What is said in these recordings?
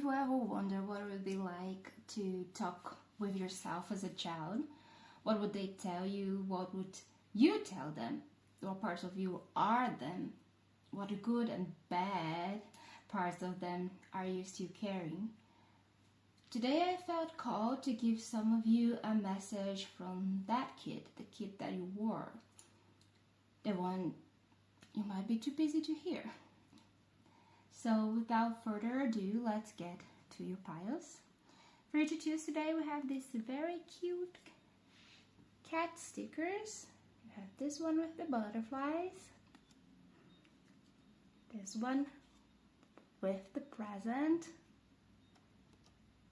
you ever wondered what it would be like to talk with yourself as a child? What would they tell you? What would you tell them? What parts of you are them? What good and bad parts of them are you still carrying? Today I felt called to give some of you a message from that kid, the kid that you were, the one you might be too busy to hear. So without further ado, let's get to your piles. For you to choose today, we have these very cute cat stickers. You have this one with the butterflies, this one with the present,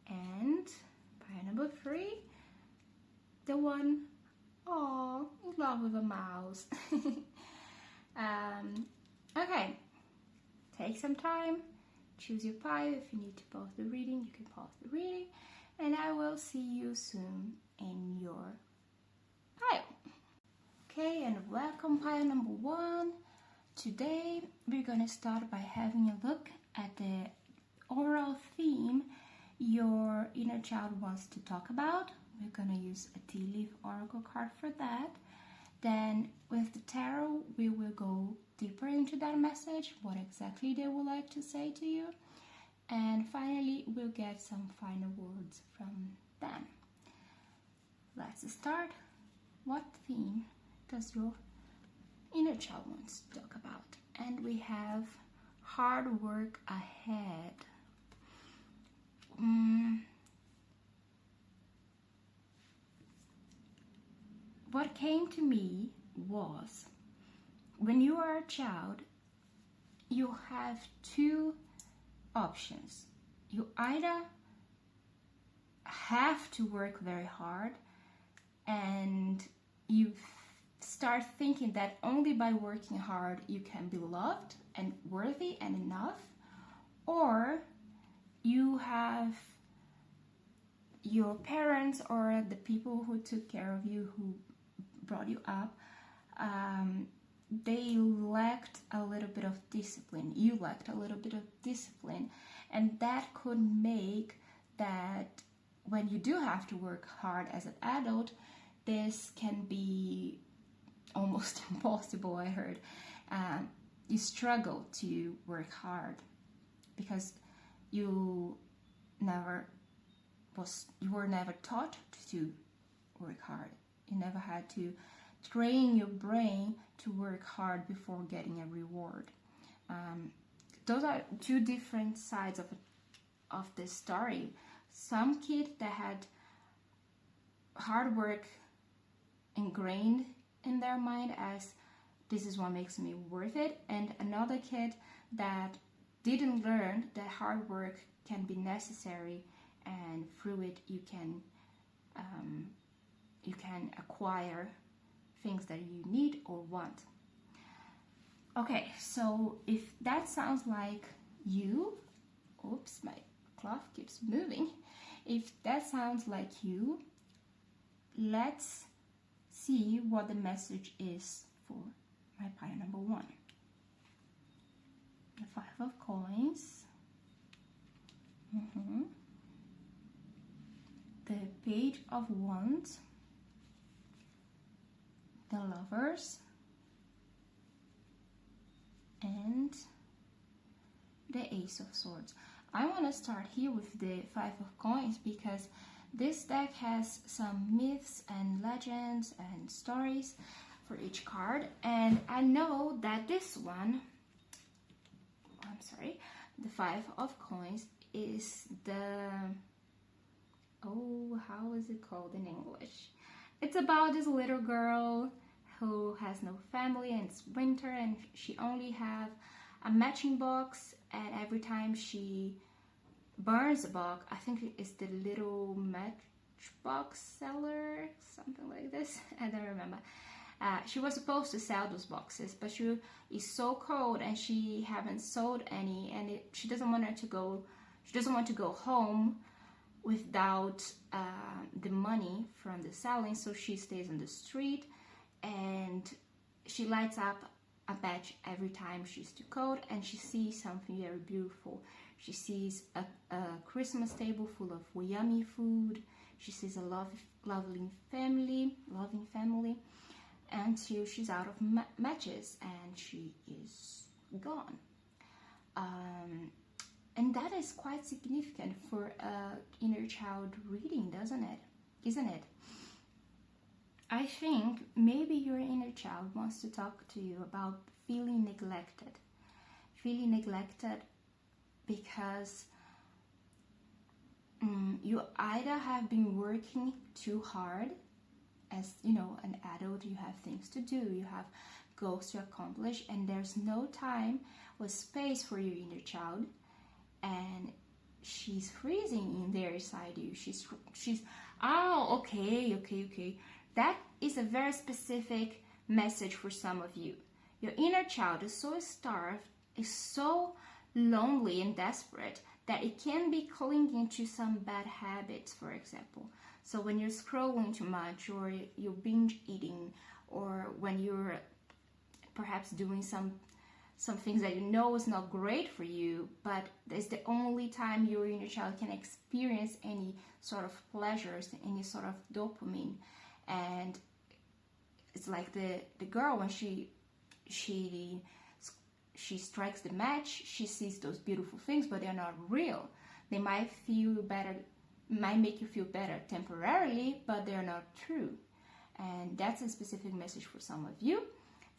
and pile number 3, the one, oh, in love with a mouse. Okay, take some time, choose your pile. If you need to pause the reading, you can pause the reading, and I will see you soon in your pile. Okay, and welcome pile number 1. Today we're gonna start by having a look at the overall theme your inner child wants to talk about. We're gonna use a tea leaf oracle card for that. Then with the tarot, we will go deeper into that message, what exactly they would like to say to you. And finally, we'll get some final words from them. Let's start. What theme does your inner child want to talk about? And we have hard work ahead. What came to me was, when you are a child, you have 2 options. You either have to work very hard and you start thinking that only by working hard you can be loved and worthy and enough, or you have your parents or the people who took care of you, who brought you up, they lacked a little bit of discipline. You lacked a little bit of discipline, and that could make that when you do have to work hard as an adult, this can be almost impossible. I heard you struggle to work hard because you were never taught to work hard. You never had to train your brain to work hard before getting a reward. Those are 2 different sides of this story. Some kid that had hard work ingrained in their mind as this is what makes me worth it, and another kid that didn't learn that hard work can be necessary, and through it you can acquire things that you need or want. Okay, so if that sounds like you, oops, my cloth keeps moving. If that sounds like you, let's see what the message is for my pile number 1. The 5 of coins. The Page of Wands. The Lovers, and the Ace of Swords. I want to start here with the 5 of Coins because this deck has some myths and legends and stories for each card, and I know that this one, the 5 of Coins is the, how is it called in English? It's about this little girl who has no family, and it's winter, and she only have a matching box, and every time she burns a box, I think it's the little matchbox seller, something like this, I don't remember. She was supposed to sell those boxes, but she is so cold and she haven't sold any, and she doesn't want to go home without the money from the selling, so she stays on the street, and she lights up a batch every time she's too cold and she sees something very beautiful. She sees a Christmas table full of yummy food. She sees a loving family, until she's out of matches and she is gone. And that is quite significant for inner child reading, isn't it? I think maybe your inner child wants to talk to you about feeling neglected because you either have been working too hard. As you know, an adult, you have things to do, you have goals to accomplish, and there's no time or space for your inner child, and she's freezing in there inside you. She's okay. That is a very specific message for some of you. Your inner child is so starved, is so lonely and desperate that it can be clinging to some bad habits, for example. So when you're scrolling too much, or you're binge eating, or when you're perhaps doing some things that you know is not great for you, but it's the only time your inner child can experience any sort of pleasures, any sort of dopamine. And it's like the girl, when she strikes the match, she sees those beautiful things, but they're not real. They might make you feel better temporarily, but they're not true. And that's a specific message for some of you.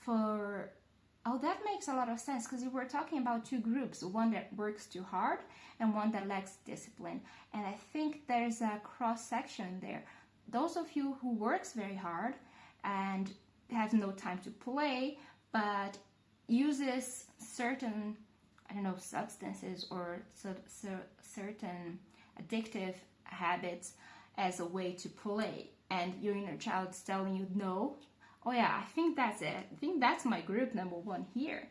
That makes a lot of sense, because we're talking about two groups, one that works too hard and one that lacks discipline. And I think there's a cross section there. Those of you who works very hard and have no time to play, but uses certain, substances or certain addictive habits as a way to play, and your inner child's telling you no. Oh yeah, I think that's it. I think that's my group number one here,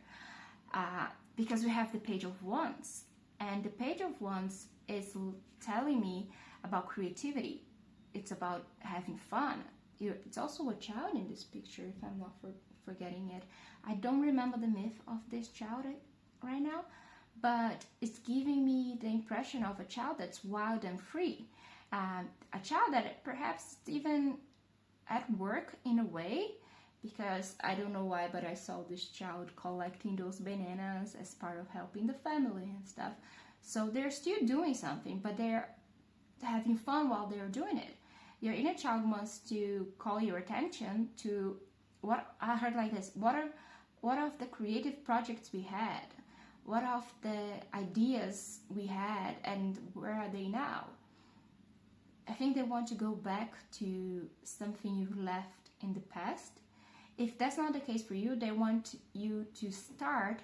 because we have the Page of Wands, and the Page of Wands is telling me about creativity. It's about having fun. It's also a child in this picture, if I'm not forgetting it. I don't remember the myth of this child right now, but it's giving me the impression of a child that's wild and free. A child that perhaps even at work in a way, because I don't know why, but I saw this child collecting those bananas as part of helping the family and stuff. So they're still doing something, but they're having fun while they're doing it. Your inner child wants to call your attention to what I heard like this. What of the creative projects we had? What of the ideas we had, and where are they now? I think they want to go back to something you left in the past. If that's not the case for you, they want you to start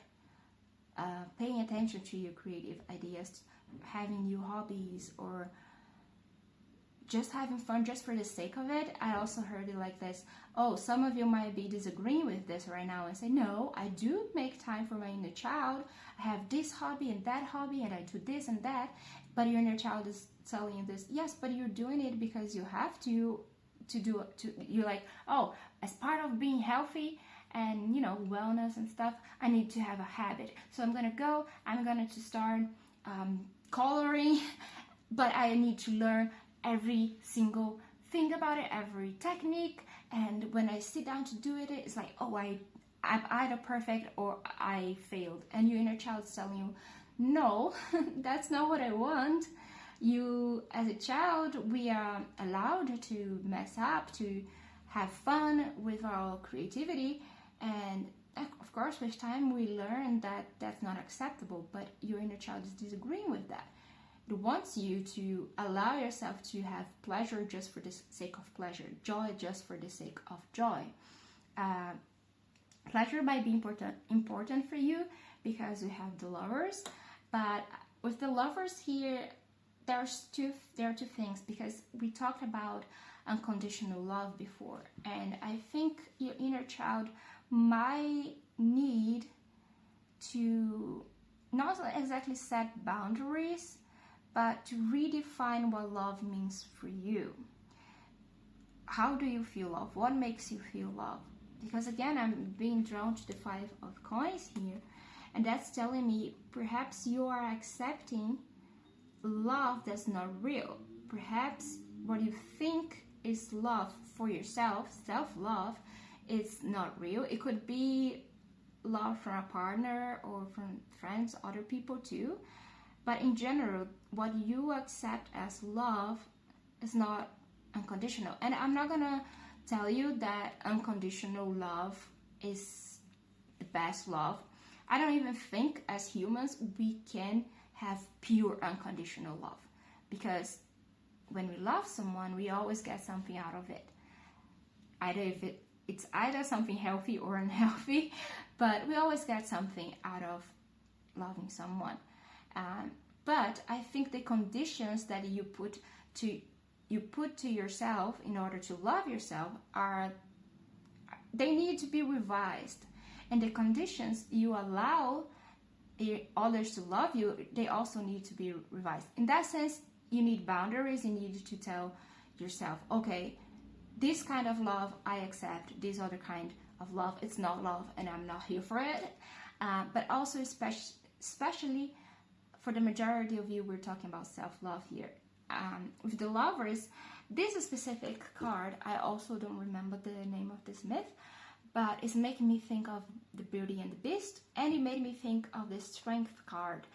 paying attention to your creative ideas, having new hobbies, or just having fun just for the sake of it. I also heard it like this. Oh, some of you might be disagreeing with this right now and say, no, I do make time for my inner child. I have this hobby and that hobby, and I do this and that. But your inner child is telling you this. Yes, but you're doing it because you have to do it. You're like, oh, as part of being healthy and, wellness and stuff, I need to have a habit. So I'm going to start coloring, but I need to learn every single thing about it, every technique, and when I sit down to do it, it's like, oh, I'm either perfect or I failed. And your inner child's telling you, no, that's not what I want. You, as a child, we are allowed to mess up, to have fun with our creativity, and of course with time we learn that that's not acceptable, but your inner child is disagreeing with that. It wants you to allow yourself to have pleasure just for the sake of pleasure, joy just for the sake of joy. Pleasure might be important for you because you have the Lovers, but with the Lovers here, there are two things, because we talked about unconditional love before, and I think your inner child might need to not exactly set boundaries, but to redefine what love means for you. How do you feel love? What makes you feel love? Because again, I'm being drawn to the Five of Coins here, And that's telling me perhaps you are accepting love that's not real. Perhaps what you think is love for yourself, self-love, is not real. It could be love from a partner or from friends, other people too. But in general, what you accept as love is not unconditional. And I'm not gonna tell you that unconditional love is the best love. I don't even think as humans we can have pure unconditional love, because when we love someone, we always get something out of it. Either if it's either something healthy or unhealthy, but we always get something out of loving someone. But I think the conditions that you put to yourself in order to love yourself they need to be revised. And the conditions you allow others to love you, they also need to be revised. In that sense, you need boundaries. You need to tell yourself, okay, this kind of love I accept, this other kind of love, it's not love and I'm not here for it. But also especially for the majority of you, we're talking about self-love here. With the Lovers, this specific card, I also don't remember the name of this myth, but it's making me think of the Beauty and the Beast, and it made me think of the Strength card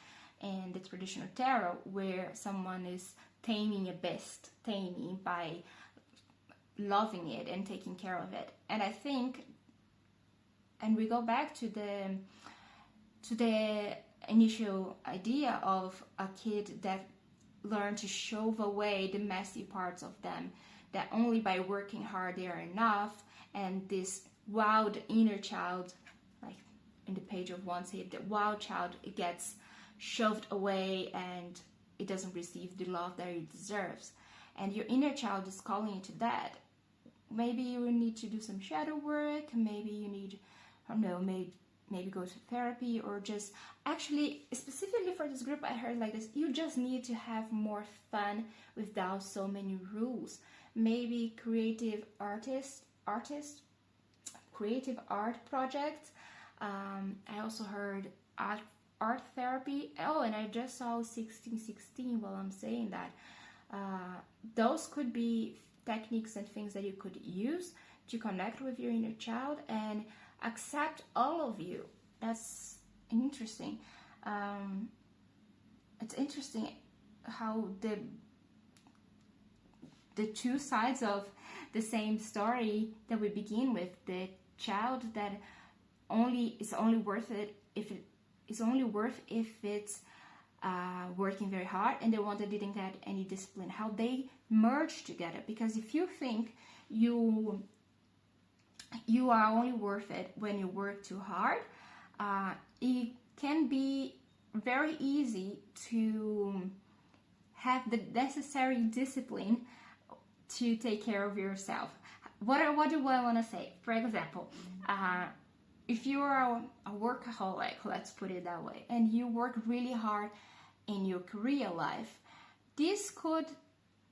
in the traditional tarot, where someone is taming a beast, taming by loving it and taking care of it. And I think, and we go back to the initial idea of a kid that learned to shove away the messy parts of them, that only by working hard they are enough, and this wild inner child, like in the page of one, say the wild child, it gets shoved away and it doesn't receive the love that it deserves. And your inner child is calling you to that. Maybe you need to do some shadow work, maybe you need, I don't know, maybe go to therapy, or just, actually, specifically for this group, I heard like this, you just need to have more fun without so many rules. Maybe creative creative art projects. I also heard art therapy. Oh, and I just saw 1616 while I'm saying that. Those could be techniques and things that you could use to connect with your inner child and accept all of you. That's interesting. It's interesting how the two sides of the same story that we begin with, the child that is only worth it if it's working very hard, and the one that didn't get any discipline, how they merge together. Because if you think you are only worth it when you work too hard, it can be very easy to have the necessary discipline to take care of yourself. What do I want to say? For example, if you are a workaholic, let's put it that way, and you work really hard in your career life, this could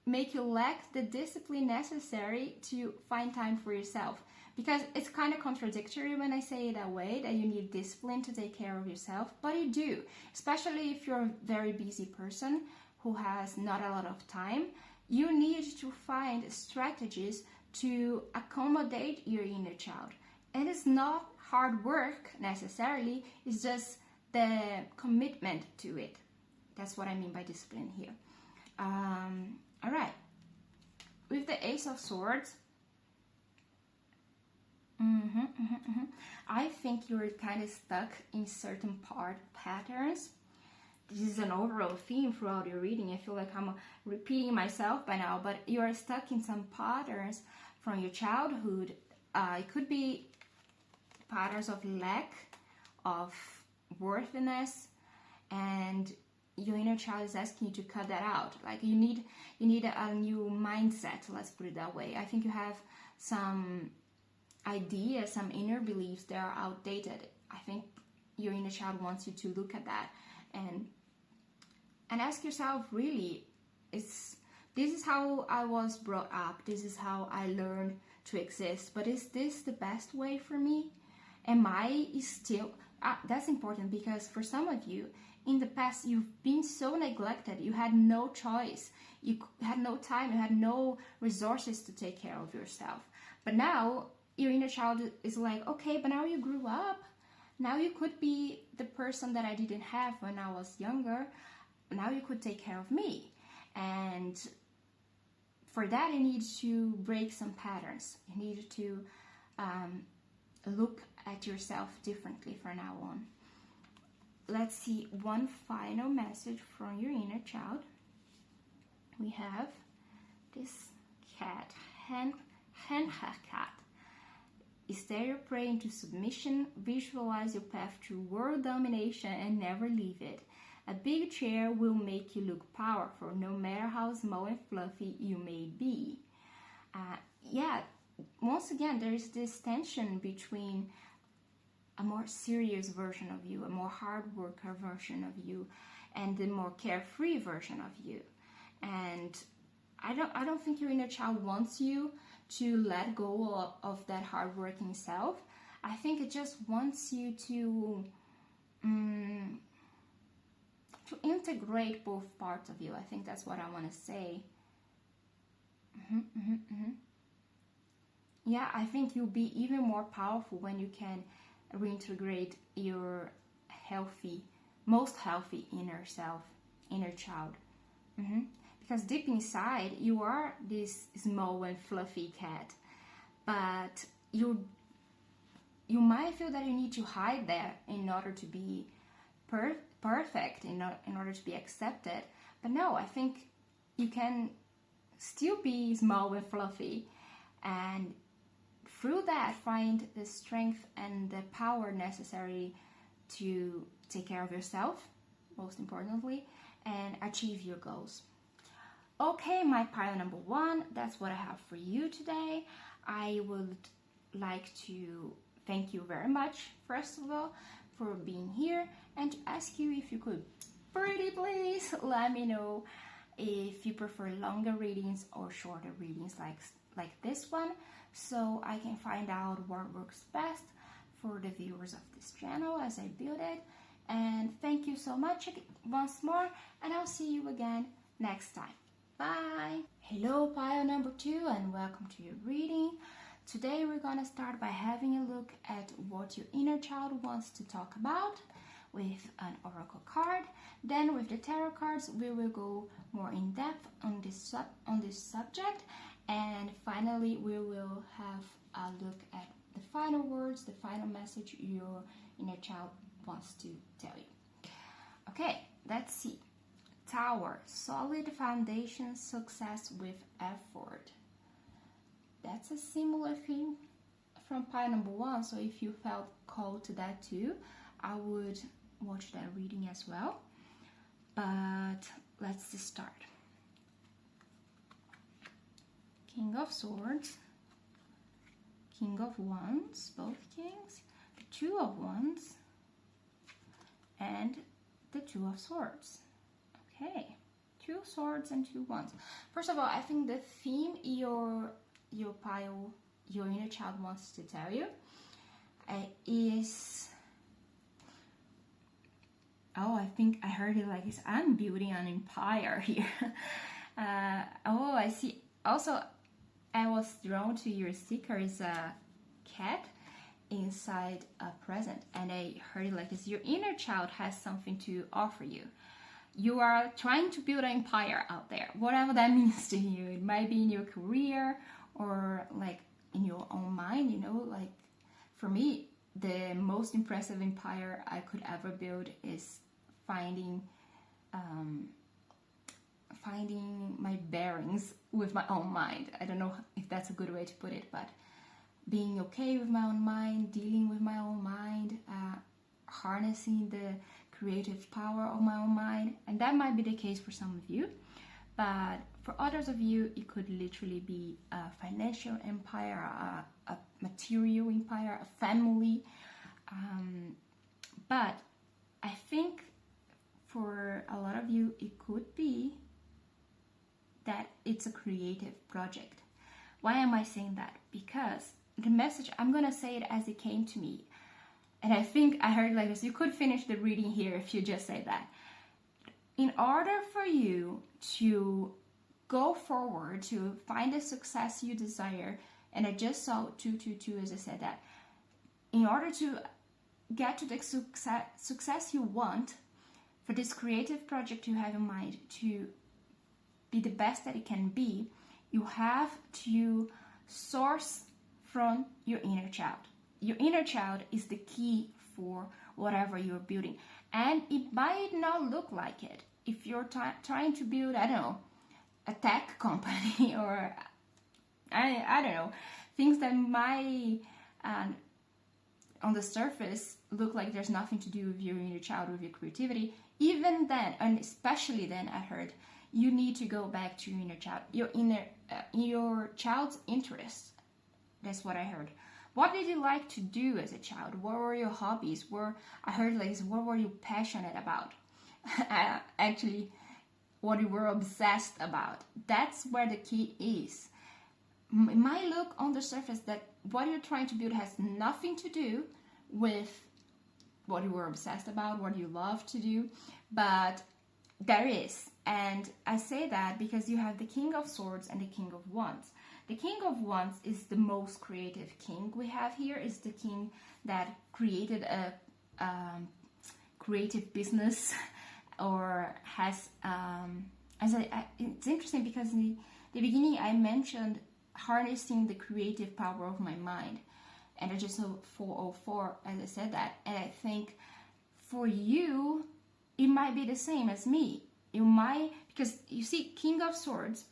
make you lack the discipline necessary to find time for yourself. Because it's kind of contradictory when I say it that way, that you need discipline to take care of yourself, but you do. Especially if you're a very busy person who has not a lot of time, you need to find strategies to accommodate your inner child. And it's not hard work necessarily, it's just the commitment to it. That's what I mean by discipline here. All right. With the Ace of Swords, I think you're kind of stuck in certain patterns. This is an overall theme throughout your reading. I feel like I'm repeating myself by now, but you're stuck in some patterns from your childhood. It could be patterns of lack of worthiness, and your inner child is asking you to cut that out. Like you need a new mindset, let's put it that way. I think you have some ideas, some inner beliefs that are outdated. I think your inner child wants you to look at that and ask yourself, really, this is how I was brought up, this is how I learned to exist, but is this the best way for me? Am I still, That's important, because for some of you, in the past, you've been so neglected. You had no choice. You had no time. You had no resources to take care of yourself. But now your inner child is like, okay, but now you grew up. Now you could be the person that I didn't have when I was younger. Now you could take care of me. And for that, you need to break some patterns. You need to look at yourself differently from now on. Let's see one final message from your inner child. We have this cat, hen cat. Stare your prey into submission, visualize your path to world domination, and never leave it. A big chair will make you look powerful, no matter how small and fluffy you may be. Once again, there is this tension between a more serious version of you, a more hard worker version of you, and the more carefree version of you. And I don't think your inner child wants you to let go of that hardworking self. I think it just wants you to integrate both parts of you. I think that's what I want to say. Yeah, I think you'll be even more powerful when you can reintegrate your most healthy inner self, inner child. Because deep inside, you are this small and fluffy cat, but you might feel that you need to hide that in order to be perfect, in order to be accepted. But no, I think you can still be small and fluffy, and through that find the strength and the power necessary to take care of yourself, most importantly, and achieve your goals. Okay, my pile number 1, that's what I have for you today. I would like to thank you very much, first of all, for being here, and to ask you if you could pretty please let me know if you prefer longer readings or shorter readings like this one, so I can find out what works best for the viewers of this channel as I build it. And thank you so much once more, and I'll see you again next time. Bye! Hello, pile number 2, and welcome to your reading. Today we're gonna start by having a look at what your inner child wants to talk about with an oracle card. Then with the tarot cards, we will go more in depth on this subject, and finally we will have a look at the final words, the final message your inner child wants to tell you. Okay, let's see. Tower, solid foundation, success with effort. That's a similar thing from pile number 1, so if you felt called to that too, I would watch that reading as well. But let's just start. King of Swords, King of Wands, both kings, the Two of Wands, and the Two of Swords. Okay, 2 swords and 2 wands. First of all, I think the theme your inner child wants to tell you is, I think I heard it like this: I'm building an empire here. I see. Also, I was drawn to your sticker is a cat inside a present, and I heard it like this: your inner child has something to offer you. You are trying to build an empire out there, whatever that means to you. It might be in your career or like in your own mind, like for me, the most impressive empire I could ever build is finding my bearings with my own mind. I don't know if that's a good way to put it, but being okay with my own mind, dealing with my own mind, harnessing the creative power of my own mind. And that might be the case for some of you, but for others of you, it could literally be a financial empire, a material empire, a family. But I think for a lot of you, it could be that it's a creative project. Why am I saying that? Because the message, I'm gonna say it as it came to me. and I think I heard like this, you could finish the reading here if you just say that. In order for you to go forward, to find the success you desire, and I just saw 222 as I said that, in order to get to the success you want for this creative project you have in mind to be the best that it can be, you have to source from your inner child. Your inner child is the key for whatever you're building. And it might not look like it. If you're trying to build, I don't know, a tech company or, I don't know, things that might, on the surface, look like there's nothing to do with your inner child, with your creativity, even then, and especially then, I heard, you need to go back to your inner child, your child's interests. That's what I heard. What did you like to do as a child? What were your hobbies? I heard like, what were you passionate about? Actually, what you were obsessed about. That's where the key is. It might look on the surface that what you're trying to build has nothing to do with what you were obsessed about, what you love to do, but there is. And I say that because you have the King of Swords and the King of Wands. The King of Wands is the most creative king we have here. Is the king that created a creative business or has, it's interesting because in the beginning I mentioned harnessing the creative power of my mind. And I just saw 404 as I said that. And I think for you, it might be the same as me. You might, because you see, King of Swords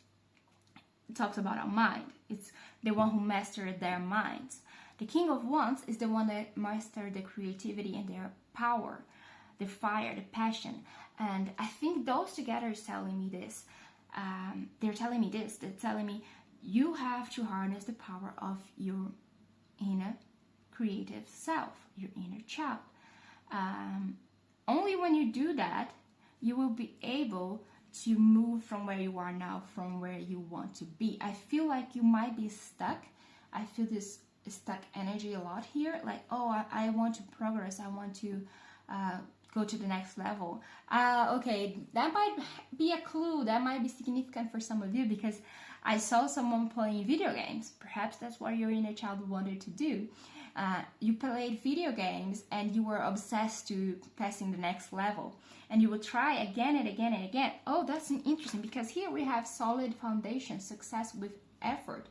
talks about our mind. It's the one who mastered their minds. The King of Wands is the one that mastered the creativity and their power, the fire, the passion. And I think those together is telling me this. They're telling me this. They're telling me you have to harness the power of your inner creative self, your inner child. Only when you do that, you will be able to move from where you are now, from where you want to be. I feel like you might be stuck. I feel this stuck energy a lot here. Like, oh, I want to progress. I want to go to the next level. Okay, that might be a clue. That might be significant for some of you because I saw someone playing video games. Perhaps that's what your inner child wanted to do. You played video games and you were obsessed to passing the next level. And you will try again and again and again. Oh, that's interesting because here we have solid foundation, success with effort.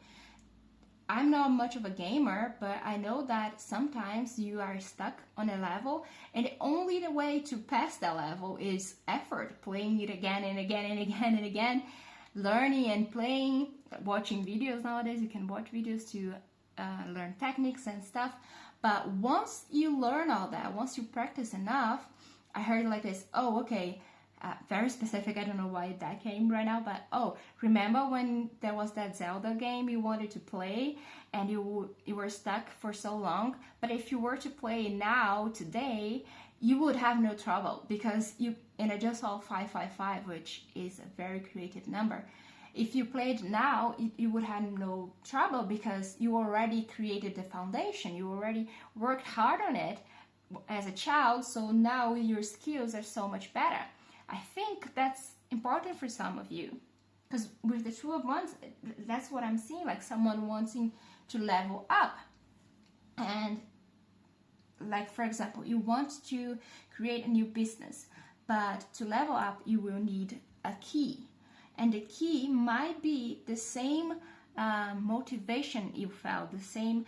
I'm not much of a gamer, but I know that sometimes you are stuck on a level and the only way to pass that level is effort, playing it again and again and again and again, learning and playing, watching videos nowadays. You can watch videos to learn techniques and stuff. But once you learn all that, once you practice enough, I heard like this, oh, okay, very specific, I don't know why that came right now, but oh, remember when there was that Zelda game you wanted to play and you were stuck for so long, but if you were to play now, today, you would have no trouble because and I just saw 555, which is a very creative number. If you played now, you would have no trouble because you already created the foundation, you already worked hard on it as a child, so now your skills are so much better. I think that's important for some of you because with the Two of Wands, that's what I'm seeing, like someone wanting to level up. And like, for example, you want to create a new business, but to level up, you will need a key. And the key might be the same motivation you felt, the same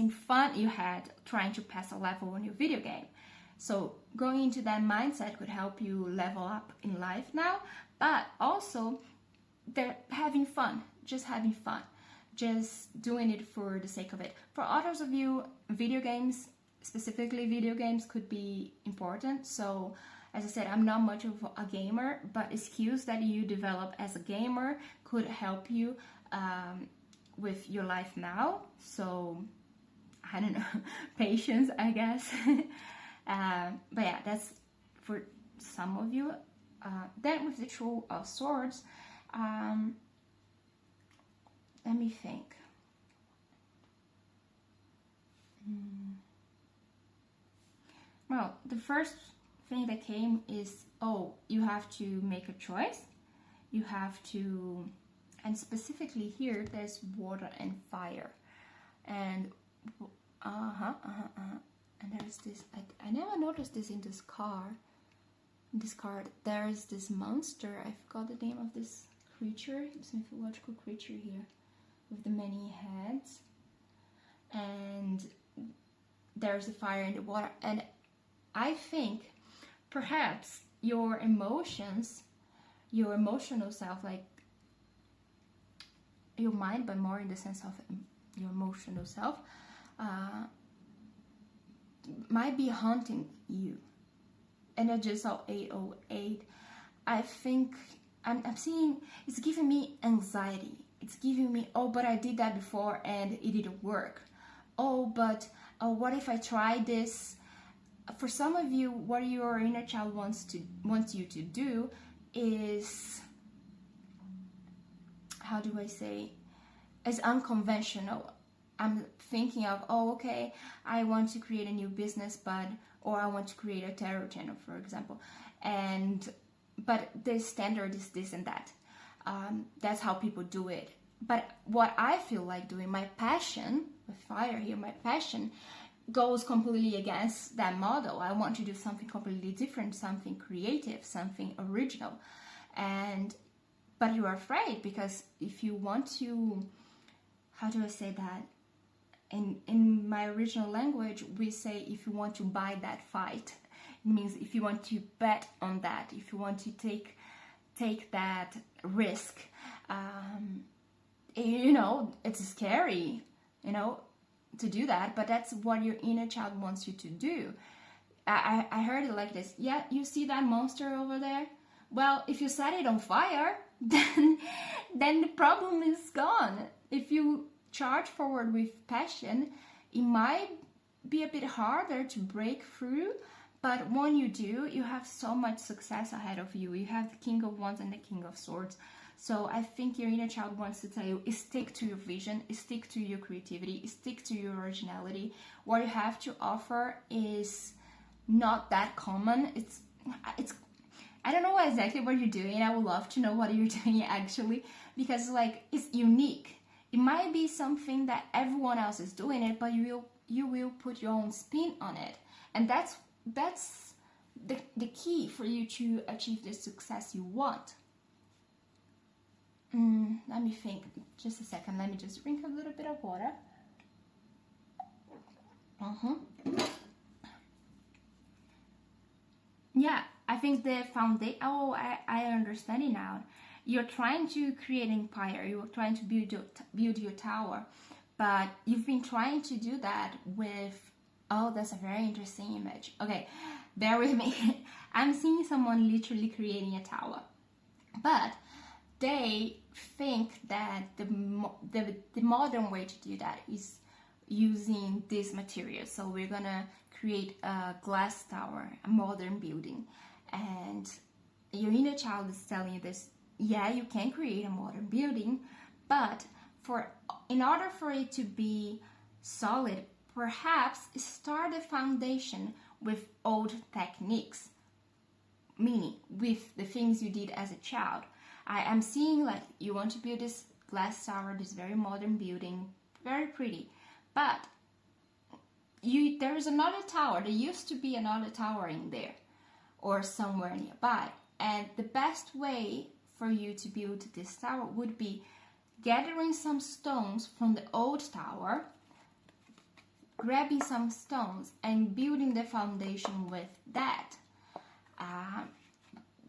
fun you had trying to pass a level on your video game. So going into that mindset could help you level up in life now, but also they're having fun, just doing it for the sake of it. For others of you, video games, specifically video games, could be important. So as I said, I'm not much of a gamer, but skills that you develop as a gamer could help you with your life now. So I don't know, patience, I guess. But yeah, that's for some of you. Then with the Two of Swords, let me think. Well, the first thing that came is, oh, you have to make a choice. You have to, and specifically here, there's water and fire. And, and there's this, I never noticed this in this card. In this card, there's this monster. I forgot the name of this creature. It's a mythological creature here with the many heads. And there's the fire and the water. And I think perhaps your emotions, your emotional self, like your mind, but more in the sense of your emotional self, might be haunting you. And I just saw 808. I think I'm seeing it's giving me anxiety. It's giving me, oh, but I did that before and it didn't work. Oh, but what if I try this? For some of you, what your inner child wants you to do is, how do I say, is unconventional. I'm thinking of, oh, okay, I want to create a new business, or I want to create a tarot channel, for example, but the standard is this and that. That's how people do it. But what I feel like doing, my passion, with fire here, my passion goes completely against that model. I want to do something completely different, something creative, something original. But you're afraid, because if you want to, how do I say that? In my original language, we say if you want to buy that fight. It means if you want to bet on that, if you want to take that risk. It's scary, to do that, but that's what your inner child wants you to do. I heard it like this. Yeah, you see that monster over there? Well, if you set it on fire, then the problem is gone. If you charge forward with passion, it might be a bit harder to break through, but when you do, you have so much success ahead of you. You have the King of Wands and the King of Swords. So I think your inner child wants to tell you, stick to your vision, stick to your creativity, stick to your originality. What you have to offer is not that common. It's I don't know exactly what you're doing. I would love to know what you're doing actually, because it's unique. It might be something that everyone else is doing it, but you will put your own spin on it. And that's the key for you to achieve the success you want. Let me think. Just a second. Let me just drink a little bit of water. Yeah, I think the foundation. Oh, I understand it now. You're trying to create an empire. You're trying to build your tower, but you've been trying to do that with. Oh, that's a very interesting image. Okay, bear with me. I'm seeing someone literally creating a tower, but they think that the modern way to do that is using this material. So we're gonna create a glass tower, a modern building, and your inner child is telling you this. Yeah, you can create a modern building, but in order for it to be solid, perhaps start a foundation with old techniques, meaning with the things you did as a child. I am seeing you want to build this glass tower, this very modern building, very pretty, but there is another tower. There used to be another tower in there or somewhere nearby, and the best way for you to build this tower would be gathering some stones from the old tower, grabbing some stones and building the foundation with that.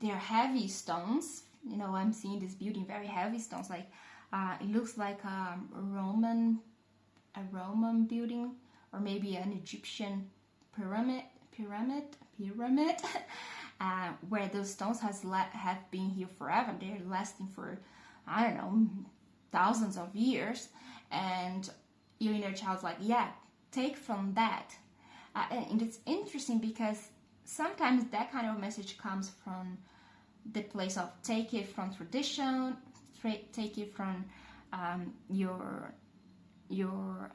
They're heavy stones. I'm seeing this building, very heavy stones. It looks like a Roman building, or maybe an Egyptian pyramid, where those stones have been here forever. They're lasting for, I don't know, thousands of years. And your inner child's like, yeah, take from that. And it's interesting because sometimes that kind of message comes from the place of take it from tradition, take it from your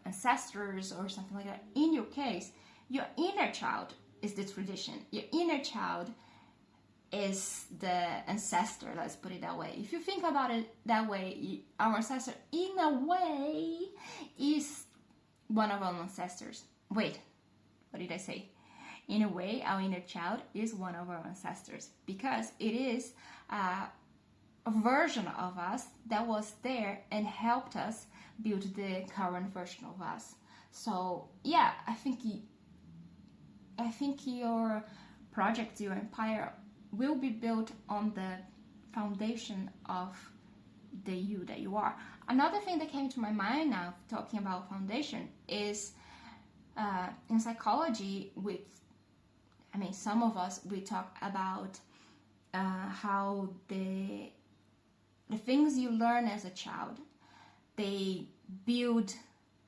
ancestors or something like that. In your case, your inner child is the tradition. Your inner child is the ancestor, let's put it that way. If you think about it that way, our ancestor in a way is one of our ancestors. Wait, what did I say? In a way, our inner child is one of our ancestors, because it is a version of us that was there and helped us build the current version of us. So yeah, I think your project, your empire, will be built on the foundation of the you that you are. Another thing that came to my mind now, talking about foundation, is in psychology, some of us, we talk about how the things you learn as a child, they build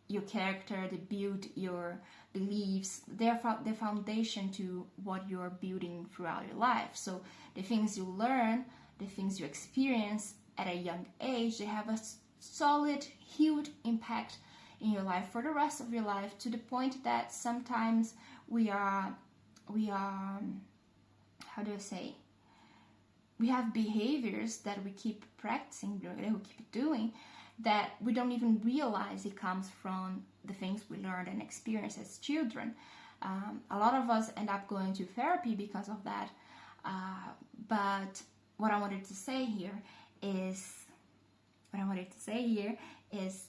your character, they build your beliefs, they're the foundation to what you're building throughout your life. So the things you learn, the things you experience at a young age, they have a solid, huge impact in your life for the rest of your life, to the point that sometimes we are how do I say, we have behaviors that we keep practicing, that we keep doing, that we don't even realize it comes from the things we learned and experienced as children. A lot of us end up going to therapy because of that. But what I wanted to say here is,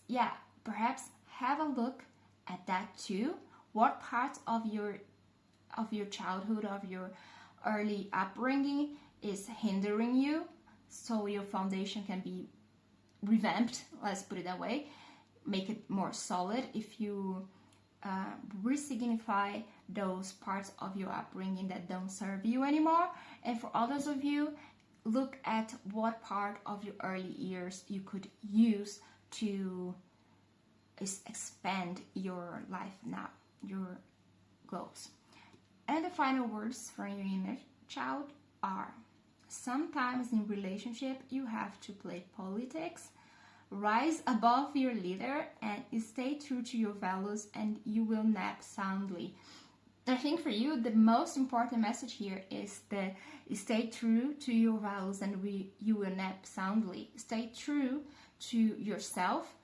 yeah, perhaps have a look at that too. What parts of your childhood, of your early upbringing is hindering you, so your foundation can be revamped, let's put it that way, make it more solid. If you re-signify those parts of your upbringing that don't serve you anymore, and for others of you, look at what part of your early years you could use to expand your life now, your goals. And the final words from your inner child are: sometimes in relationship you have to play politics, rise above your leader, and stay true to your values, and you will nap soundly. I think for you, the most important message here is the stay true to your values, and you will nap soundly. Stay true to yourself.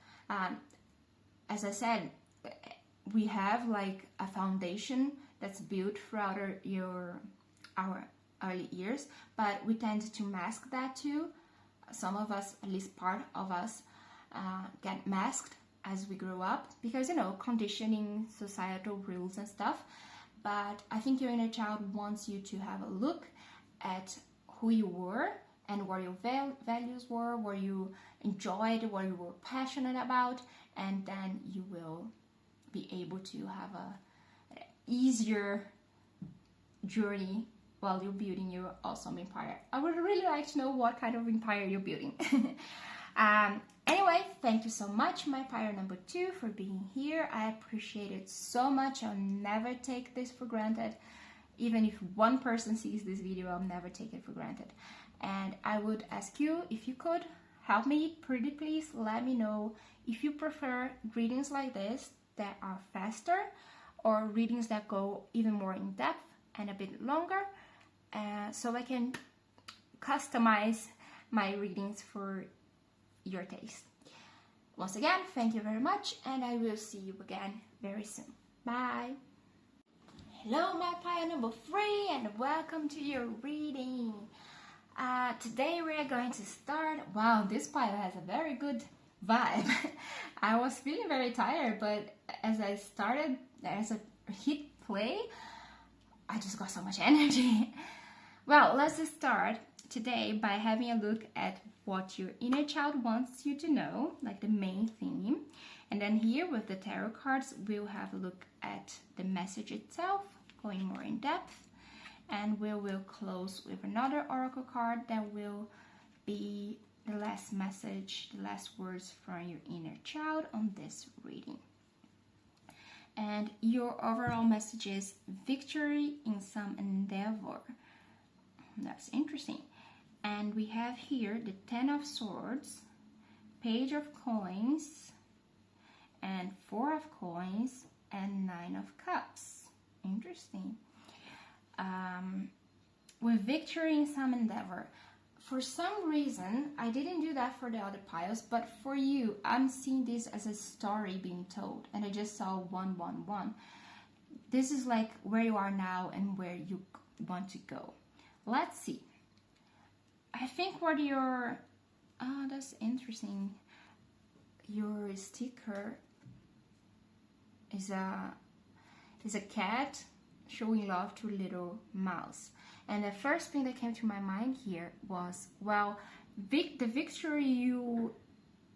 As I said, we have like a foundation that's built throughout our early years, but we tend to mask that too. Some of us, at least part of us, get masked as we grow up because, conditioning, societal rules and stuff. But I think your inner child wants you to have a look at who you were and what your values were, what you enjoyed, what you were passionate about, and then you will be able to have an easier journey while you're building your awesome empire. I would really like to know what kind of empire you're building. Anyway, thank you so much, my empire number 2, for being here. I appreciate it so much. I'll never take this for granted. Even if one person sees this video, I'll never take it for granted. And I would ask you, if you could help me, pretty please let me know if you prefer readings like this that are faster, or readings that go even more in depth and a bit longer, so I can customize my readings for your taste. Once again, thank you very much, and I will see you again very soon. Bye! Hello, my empire number 3, and welcome to your reading. Today we are going to start. Wow, this pile has a very good vibe. I was feeling very tired, but as I hit play, I just got so much energy. Well, let's just start today by having a look at what your inner child wants you to know, like the main theme. And then here with the tarot cards, we'll have a look at the message itself, going more in depth. And we will close with another oracle card that will be the last message, the last words from your inner child on this reading. And your overall message is victory in some endeavor. That's interesting. And we have here the 10 of Swords, Page of Coins, and 4 of Coins, and 9 of Cups. Interesting. with victory in some endeavor. For some reason, I didn't do that for the other piles, but for you, I'm seeing this as a story being told, and I just saw 111. This is like where you are now and where you want to go. Let's see. I think what your, oh, that's interesting. Your sticker is a cat showing love to a little mouse. And the first thing that came to my mind here was, well, the victory you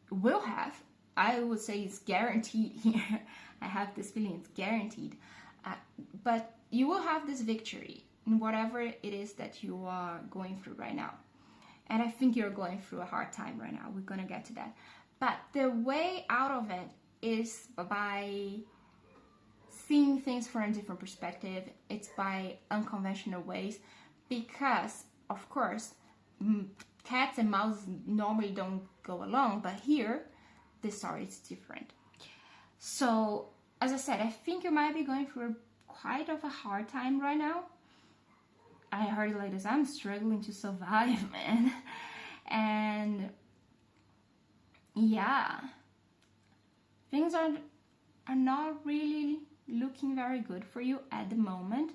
will have, I would say it's guaranteed here. I have this feeling it's guaranteed. But you will have this victory in whatever it is that you are going through right now. And I think you're going through a hard time right now. We're going to get to that. But the way out of it is by seeing things from a different perspective. It's by unconventional ways, because of course cats and mouse normally don't go along, but here the story is different. So as I said, I think you might be going through quite of a hard time right now. I heard it like this: I'm struggling to survive, man. And yeah, things are not really looking very good for you at the moment,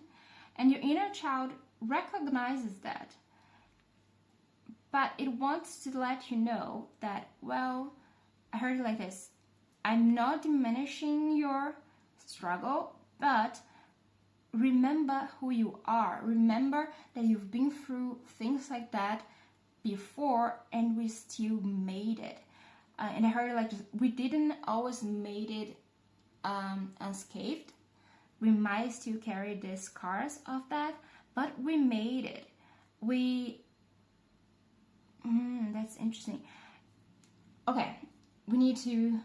and your inner child recognizes that, but it wants to let you know that, well, I heard it like this: I'm not diminishing your struggle, but remember who you are. Remember that you've been through things like that before, and we still made it. And I heard it like this: we didn't always made it unscathed. We might still carry the scars of that, but we made it. That's interesting. Okay, we need to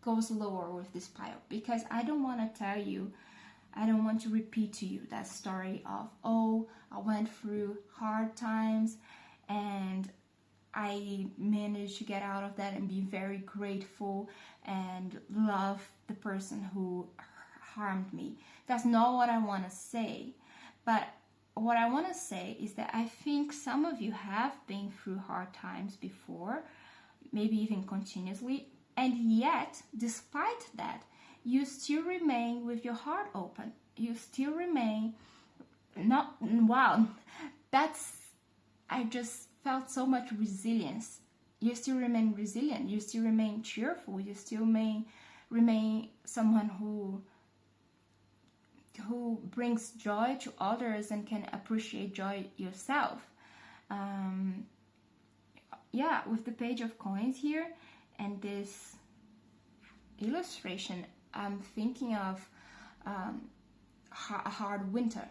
go slower with this pile, because I don't want to tell you, I don't want to repeat to you that story of, oh, I went through hard times and I managed to get out of that and be very grateful and love the person who harmed me. That's not what I want to say. But what I want to say is that I think some of you have been through hard times before, maybe even continuously, and yet, despite that, you still remain with your heart open. You still remain wow, I just felt so much resilience. You still remain resilient. You still remain cheerful. You still remain someone who brings joy to others and can appreciate joy yourself. Yeah, with the page of coins here and this illustration, I'm thinking of a hard winter.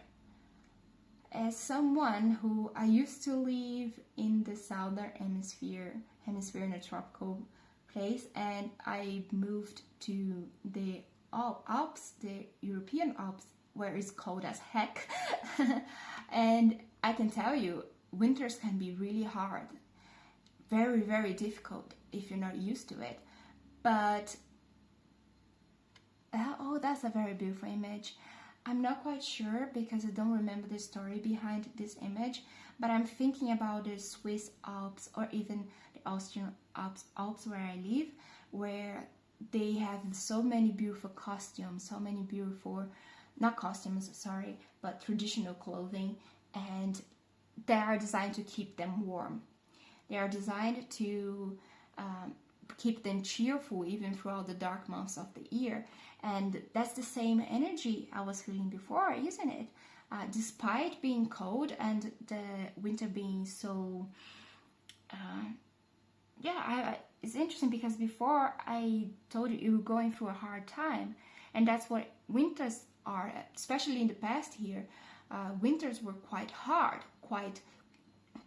As someone who, I used to live in the southern hemisphere in a tropical place, and I moved to the Alps, the European Alps, where it's cold as heck. And I can tell you, winters can be really hard, very, very difficult if you're not used to it. But oh, that's a very beautiful image. I'm not quite sure because I don't remember the story behind this image, but I'm thinking about the Swiss Alps or even the Austrian Alps where I live, where they have so many beautiful costumes, so many beautiful, not costumes, sorry, but traditional clothing, and they are designed to keep them warm. They are designed to keep them cheerful even throughout the dark months of the year. And that's the same energy I was feeling before, isn't it? Despite being cold and the winter being so... it's interesting because before I told you were going through a hard time, and that's what winters are, especially in the past year. Winters were quite hard, quite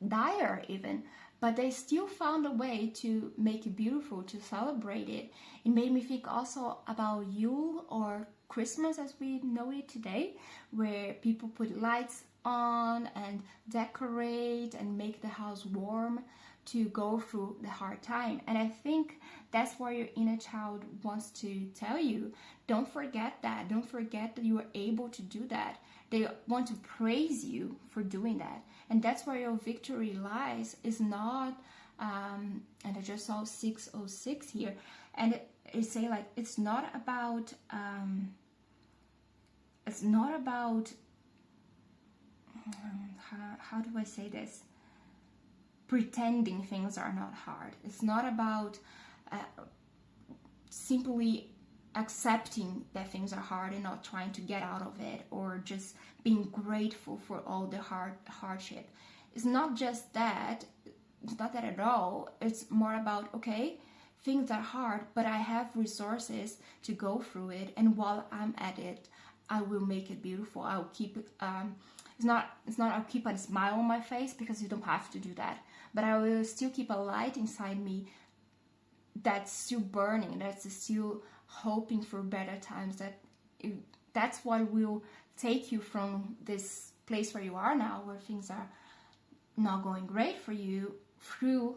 dire even, but they still found a way to make it beautiful, to celebrate it. It made me think also about Yule or Christmas as we know it today, where people put lights on and decorate and make the house warm to go through the hard time. And I think that's where your inner child wants to tell you. Don't forget that. Don't forget that you are able to do that. they want to praise you for doing that. And that's where your victory lies. Is not and I just saw 606 here, and it say like it's not about how do I say this, pretending things are not hard. It's not about simply accepting that things are hard and not trying to get out of it, or just being grateful for all the hardship. It's not just that. It's not that at all. It's more about, okay, things are hard, but I have resources to go through it, and while I'm at it, I will make it beautiful. I'll keep it. It's not I'll keep a smile on my face, because you don't have to do that, but I will still keep a light inside me that's still burning, that's still hoping for better times. That's what will take you from this place where you are now, where things are not going great for you, through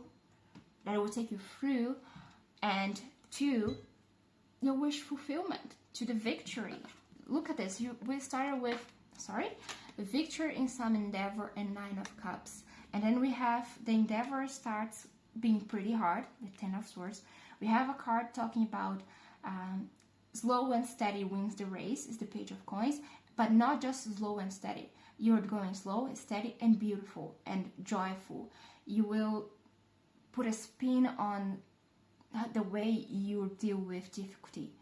that will take you through, and to your wish fulfillment, to the victory. Look at this. We started with the victory in some endeavor and 9 of Cups, and then we have the endeavor starts being pretty hard, the 10 of Swords. We have a card talking about slow and steady wins the race, is the Page of Coins, but not just slow and steady. You're going slow, steady, and beautiful and joyful. You will put a spin on the way you deal with difficulty.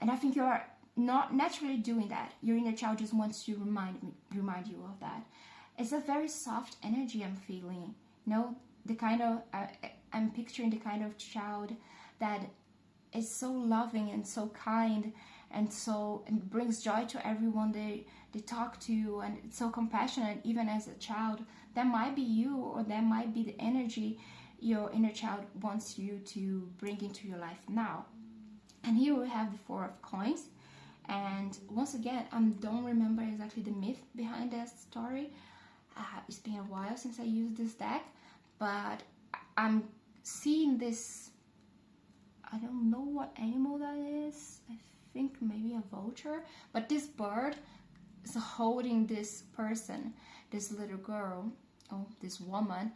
And I think you are not naturally doing that. Your inner child just wants to remind you of that. It's a very soft energy I'm feeling. The kind of, I'm picturing the kind of child that is so loving and so kind, and brings joy to everyone they talk to, and it's so compassionate even as a child. That might be you, or that might be the energy your inner child wants you to bring into your life now. And here we have the 4 of Coins, and once again, I don't remember exactly the myth behind that story. It's been a while since I used this deck, but I'm seeing this, I don't know what animal that is. I think maybe a vulture, but this bird is holding this person, this little girl, this woman,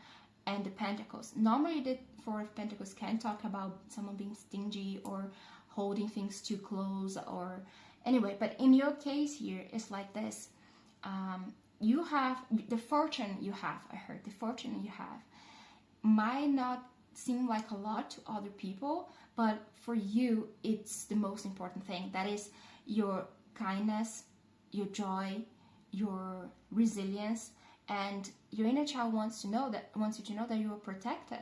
and the Pentacles. Normally the 4 of Pentacles can talk about someone being stingy or holding things too close, or anyway, but in your case here, it's like this. You have the fortune you have, the fortune you have might not seem like a lot to other people, but for you, it's the most important thing. That is your kindness, your joy, your resilience, and your inner child wants you to know that you are protected.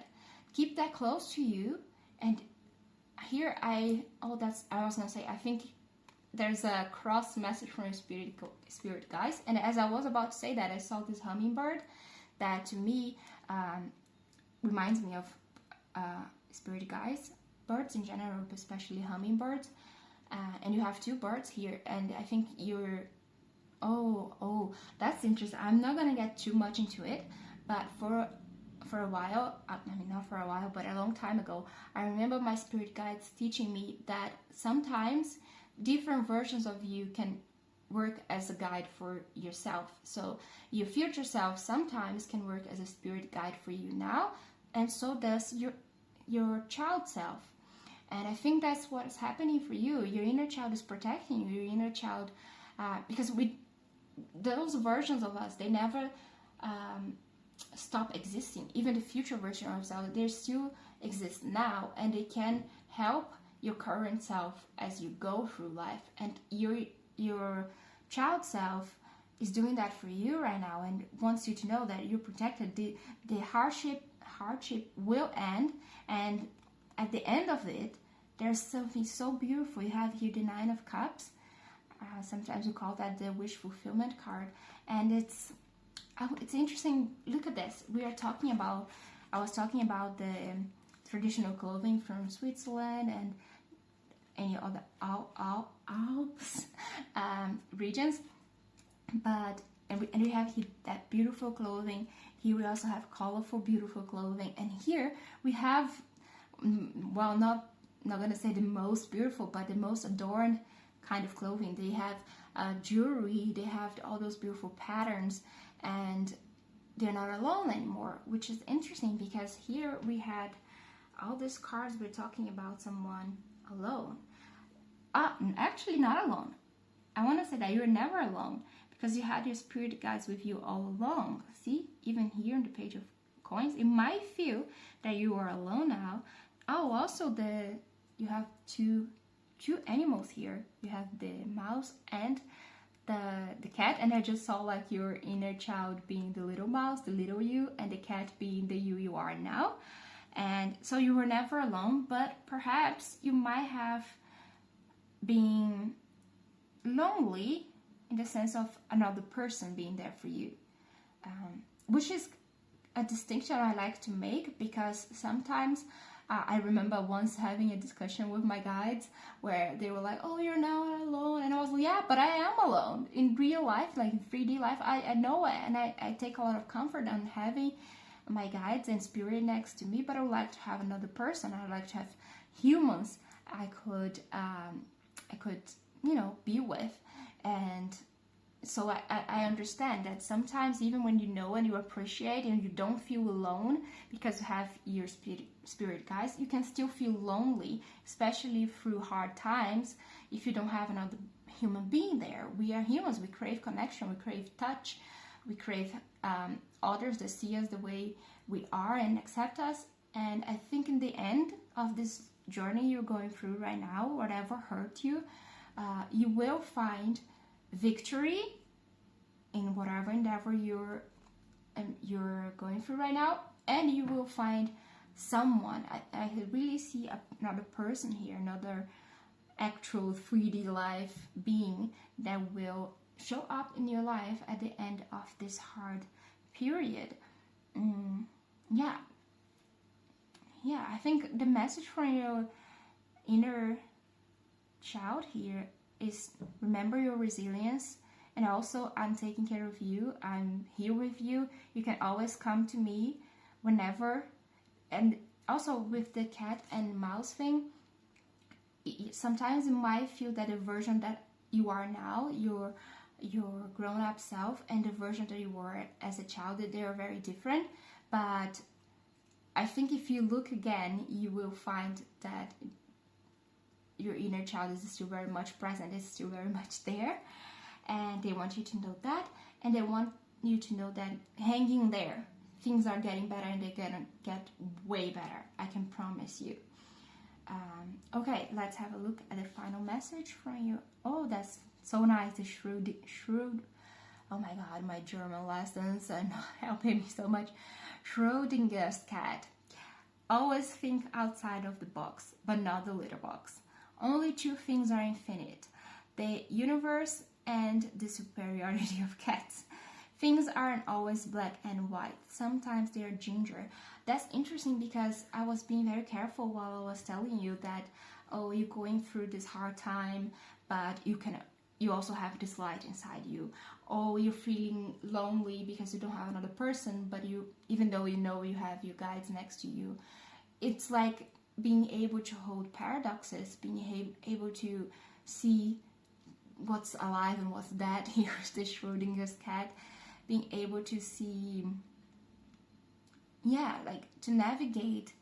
Keep that close to you. And here I was gonna say, I think there's a cross message from your spirit guides. And as I was about to say that, I saw this hummingbird that to me reminds me of spirit guides, birds in general, but especially hummingbirds. And you have 2 birds here, and I think you're, that's interesting. I'm not gonna get too much into it, but for a while, I mean not for a while, but a long time ago, I remember my spirit guides teaching me that sometimes different versions of you can work as a guide for yourself. So your future self sometimes can work as a spirit guide for you now, and so does your child self. And I think that's what is happening for you. Your inner child is protecting you. Your inner child, because those versions of us, they never stop existing. Even the future version of ourselves, they still exist now, and they can help your current self as you go through life. And your child self is doing that for you right now, and wants you to know that you're protected. The hardship will end, and at the end of it, there's something so beautiful. You have here the 9 of Cups. Sometimes we call that the wish fulfillment card, and it's interesting. Look at this. I was talking about the traditional clothing from Switzerland and any other Alps regions, and we have here that beautiful clothing. Here we also have colorful, beautiful clothing, and here we have, well, not gonna say the most beautiful, but the most adorned kind of clothing. They have jewelry, they have all those beautiful patterns, and they're not alone anymore, which is interesting because here we had all these cards. We're talking about someone alone. Actually not alone. I want to say that you're never alone because you had your spirit guides with you all along. See, even here in the Page of Coins, it might feel that you are alone now. Oh, also you have two animals here. You have the mouse and the cat, and I just saw like your inner child being the little mouse, the little you, and the cat being the you are now. And so you were never alone, but perhaps you might have been lonely in the sense of another person being there for you, which is a distinction I like to make because sometimes I remember once having a discussion with my guides where they were like, oh, you're not alone, and I was like, yeah, but I am alone in real life, like in 3D life. I know it, and I take a lot of comfort on having my guides and spirit next to me, but I would like to have another person. I would like to have humans I could be with. And so I understand that sometimes even when you know and you appreciate and you don't feel alone because you have your spirit guides, you can still feel lonely, especially through hard times if you don't have another human being there. We are humans. We crave connection. We crave touch. We crave others that see us the way we are and accept us. And I think in the end of this journey you're going through right now, whatever hurt you, you will find victory in whatever endeavor you're going through right now, and you will find someone. I really see another person here, another actual 3D life being that will show up in your life at the end of this hard period. I think the message from your inner child here is remember your resilience, and also I'm taking care of you. I'm here with you. You can always come to me whenever. And also with the cat and mouse thing, sometimes you might feel that the version that you are now, your grown-up self, and the version that you were as a child, they are very different. But I think if you look again, you will find that your inner child is still very much present, is still very much there, and they want you to know that, and they want you to know that hanging there, things are getting better, and they're gonna get way better, I can promise you. Okay, let's have a look at the final message from you. Oh, that's so nice, the shrewd. Oh my god, my German lessons are not helping me so much. Schrodinger's cat. Always think outside of the box, but not the little box. Only two things are infinite: the universe and the superiority of cats. Things aren't always black and white. Sometimes they are ginger. That's interesting because I was being very careful while I was telling you that, oh, you're going through this hard time, but you also have this light inside you. Oh, you're feeling lonely because you don't have another person, but even though you know you have your guides next to you, it's like being able to hold paradoxes, being able to see what's alive and what's dead. Here's the Schrodinger's cat. Being able to see, to navigate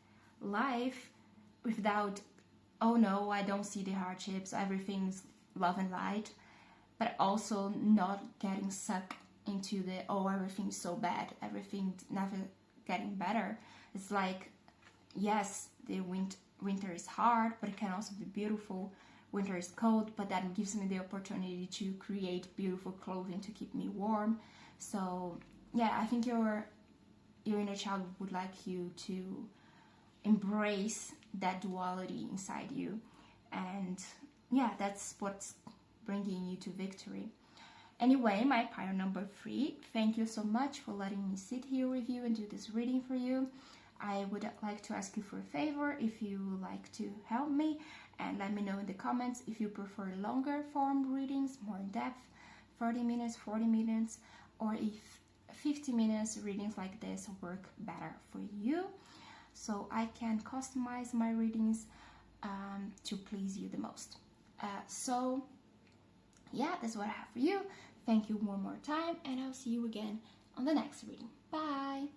life without, oh no, I don't see the hardships, everything's love and light, but also not getting sucked into the, oh, everything's so bad, everything's never getting better. It's like, yes, the winter is hard, but it can also be beautiful. Winter is cold, but that gives me the opportunity to create beautiful clothing to keep me warm. So yeah, I think your inner child would like you to embrace that duality inside you, and yeah, that's what's bringing you to victory. Anyway, my pile number 3, thank you so much for letting me sit here with you and do this reading for you. I would like to ask you for a favor. If you would like to help me, and let me know in the comments if you prefer longer form readings, more in depth, 30 minutes, 40 minutes, or if 50 minutes readings like this work better for you, so I can customize my readings to please you the most. So yeah, that's what I have for you. Thank you one more time, and I'll see you again on the next reading. Bye!